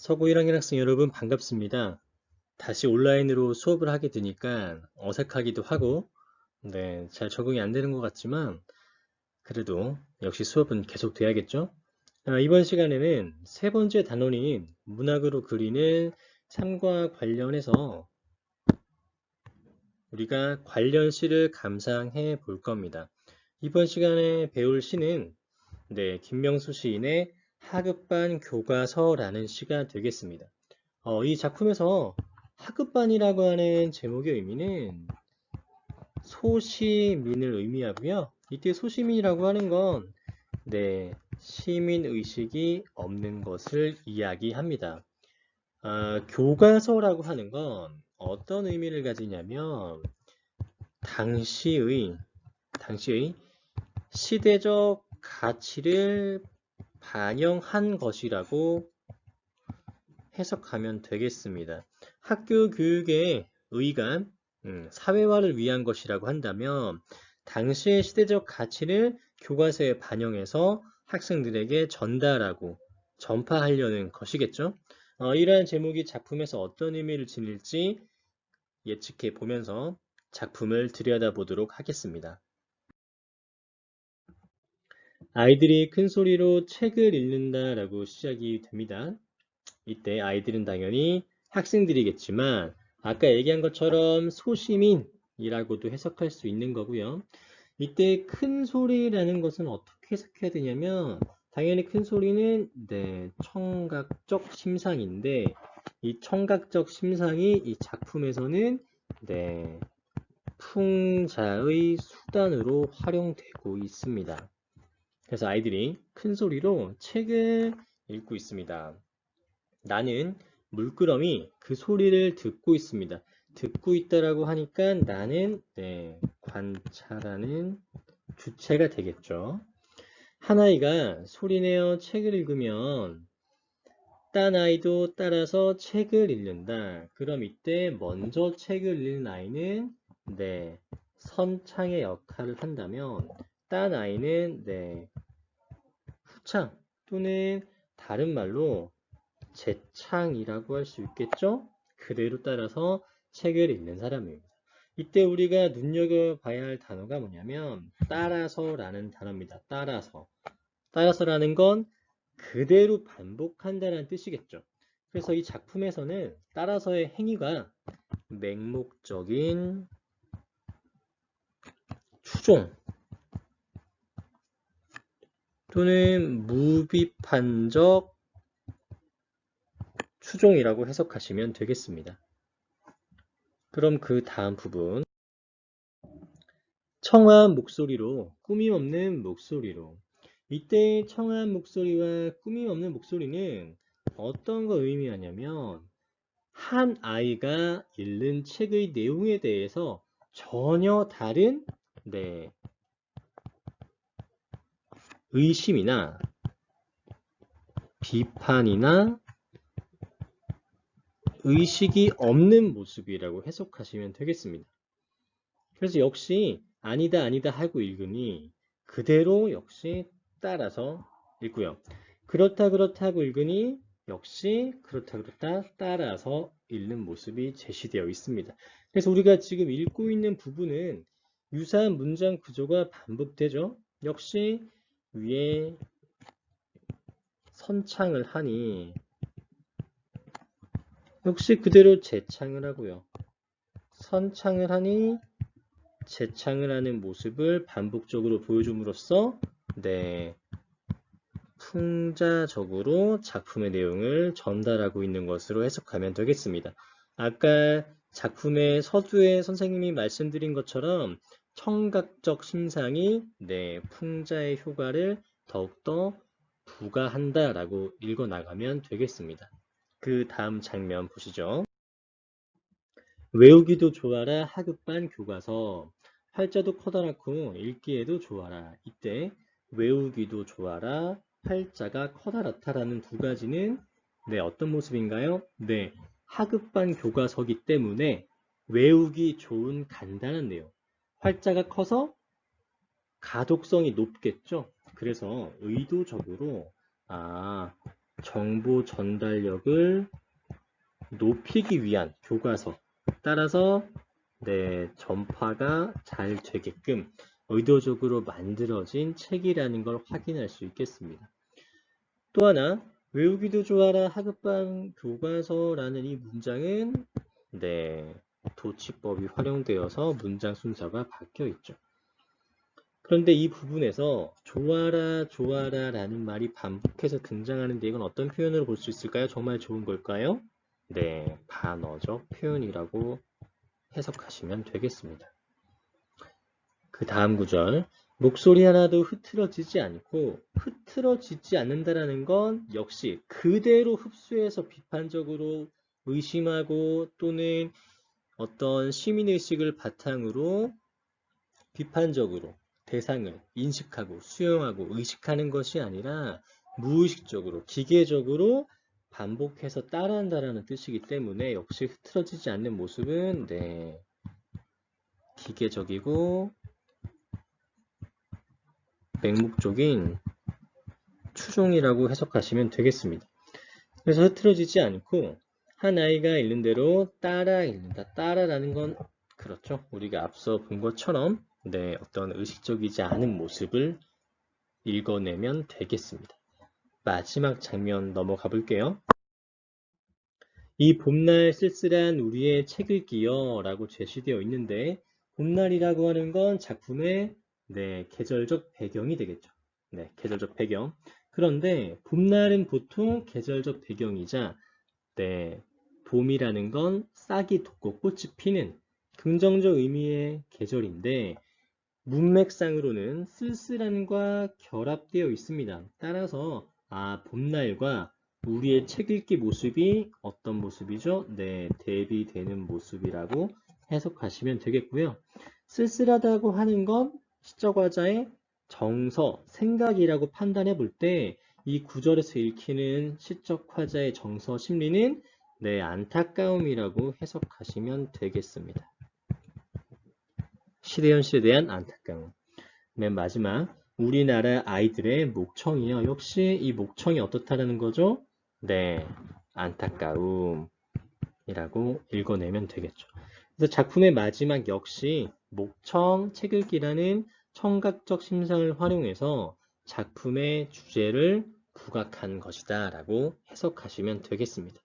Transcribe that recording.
서고 1학년 학생 여러분 반갑습니다. 다시 온라인으로 수업을 하게 되니까 어색하기도 하고, 잘 적응이 안 되는 것 같지만, 그래도 역시 수업은 계속 돼야겠죠? 이번 시간에는 세 번째 단원인 문학으로 그리는 삶과 관련해서 우리가 관련 시를 감상해 볼 겁니다. 이번 시간에 배울 시는 김명수 시인의 하급반 교과서라는 시가 되겠습니다. 이 작품에서 하급반이라고 하는 제목의 의미는 소시민을 의미하고요. 이때 소시민이라고 하는 건 시민의식이 없는 것을 이야기합니다. 교과서라고 하는 건 어떤 의미를 가지냐면 당시의 시대적 가치를 반영한 것이라고 해석하면 되겠습니다. 학교 교육의 의관, 사회화를 위한 것이라고 한다면 당시의 시대적 가치를 교과서에 반영해서 학생들에게 전달하고 전파하려는 것이겠죠. 이러한 제목이 작품에서 어떤 의미를 지닐지 예측해 보면서 작품을 들여다보도록 하겠습니다. 아이들이 큰 소리로 책을 읽는다라고 시작이 됩니다. 이때 아이들은 당연히 학생들이겠지만 아까 얘기한 것처럼 소시민이라고도 해석할 수 있는 거고요. 이때 큰 소리라는 것은 어떻게 해석해야 되냐면 당연히 큰 소리는 청각적 심상인데 이 청각적 심상이 이 작품에서는 풍자의 수단으로 활용되고 있습니다. 그래서 아이들이 큰 소리로 책을 읽고 있습니다. 나는 물끄러미 그 소리를 듣고 있습니다. 듣고 있다라고 하니까 나는 관찰하는 주체가 되겠죠. 한 아이가 소리내어 책을 읽으면 딴 아이도 따라서 책을 읽는다. 그럼 이때 먼저 책을 읽는 아이는 선창의 역할을 한다면 딴 아이는 후창 또는 다른 말로 재창이라고 할 수 있겠죠? 그대로 따라서 책을 읽는 사람입니다. 이때 우리가 눈여겨봐야 할 단어가 뭐냐면 따라서라는 단어입니다. 따라서. 따라서라는 건 그대로 반복한다는 뜻이겠죠. 그래서 이 작품에서는 따라서의 행위가 맹목적인 추종 또는 무비판적 추종이라고 해석하시면 되겠습니다. 그럼 그 다음 부분 청아한 목소리로 꾸밈 없는 목소리로 이때 청아한 목소리와 꾸밈 없는 목소리는 어떤 걸 의미하냐면 한 아이가 읽는 책의 내용에 대해서 전혀 다른 의심이나 비판이나 의식이 없는 모습이라고 해석하시면 되겠습니다. 그래서 역시 아니다 아니다 하고 읽으니 그대로 역시 따라서 읽고요. 그렇다 그렇다 하고 읽으니 역시 그렇다 그렇다 따라서 읽는 모습이 제시되어 있습니다. 그래서 우리가 지금 읽고 있는 부분은 유사한 문장 구조가 반복되죠. 역시 위에 선창을 하니 역시 그대로 재창을 하고요. 선창을 하니 재창을 하는 모습을 반복적으로 보여줌으로써 풍자적으로 작품의 내용을 전달하고 있는 것으로 해석하면 되겠습니다. 아까 작품의 서두에 선생님이 말씀드린 것처럼 청각적 심상이 풍자의 효과를 더욱더 부가한다라고 읽어나가면 되겠습니다. 그 다음 장면 보시죠. 외우기도 좋아라 하급반 교과서 활자도 커다랗고 읽기에도 좋아라. 이때 외우기도 좋아라 활자가 커다랗다라는 두 가지는 어떤 모습인가요? 하급반 교과서기 때문에 외우기 좋은 간단한 내용. 활자가 커서 가독성이 높겠죠. 그래서 의도적으로 정보 전달력을 높이기 위한 교과서. 따라서 전파가 잘 되게끔 의도적으로 만들어진 책이라는 걸 확인할 수 있겠습니다. 또 하나, 외우기도 좋아라 하급방 교과서라는 이 문장은 도치법이 활용되어서 문장 순서가 바뀌어 있죠. 그런데 이 부분에서 좋아라 좋아라 라는 말이 반복해서 등장하는데 이건 어떤 표현으로 볼 수 있을까요? 정말 좋은 걸까요? 반어적 표현이라고 해석하시면 되겠습니다. 그 다음 구절, 목소리 하나도 흐트러지지 않고 흐트러지지 않는다라는 건 역시 그대로 흡수해서 비판적으로 의심하고 또는 어떤 시민의식을 바탕으로 비판적으로 대상을 인식하고 수용하고 의식하는 것이 아니라 무의식적으로 기계적으로 반복해서 따라한다라는 뜻이기 때문에 역시 흐트러지지 않는 모습은 기계적이고 맹목적인 추종이라고 해석하시면 되겠습니다. 그래서 흐트러지지 않고 한 아이가 읽는 대로 따라 읽는다. 따라라는 건 그렇죠. 우리가 앞서 본 것처럼 어떤 의식적이지 않은 모습을 읽어내면 되겠습니다. 마지막 장면 넘어가 볼게요. 이 봄날 쓸쓸한 우리의 책 읽기요 라고 제시되어 있는데 봄날이라고 하는 건 작품의 계절적 배경이 되겠죠. 계절적 배경. 그런데 봄날은 보통 계절적 배경이자 봄이라는 건 싹이 돋고 꽃이 피는 긍정적 의미의 계절인데 문맥상으로는 쓸쓸함과 결합되어 있습니다. 따라서 봄날과 우리의 책 읽기 모습이 어떤 모습이죠? 대비되는 모습이라고 해석하시면 되겠고요. 쓸쓸하다고 하는 건 시적화자의 정서, 생각이라고 판단해 볼 때 이 구절에서 읽히는 시적화자의 정서, 심리는 안타까움이라고 해석하시면 되겠습니다. 시대현실에 대한 안타까움. 맨 마지막, 우리나라 아이들의 목청이요. 역시 이 목청이 어떻다라는 거죠? 안타까움이라고 읽어내면 되겠죠. 그래서 작품의 마지막 역시 목청, 책 읽기라는 청각적 심상을 활용해서 작품의 주제를 부각한 것이다 라고 해석하시면 되겠습니다.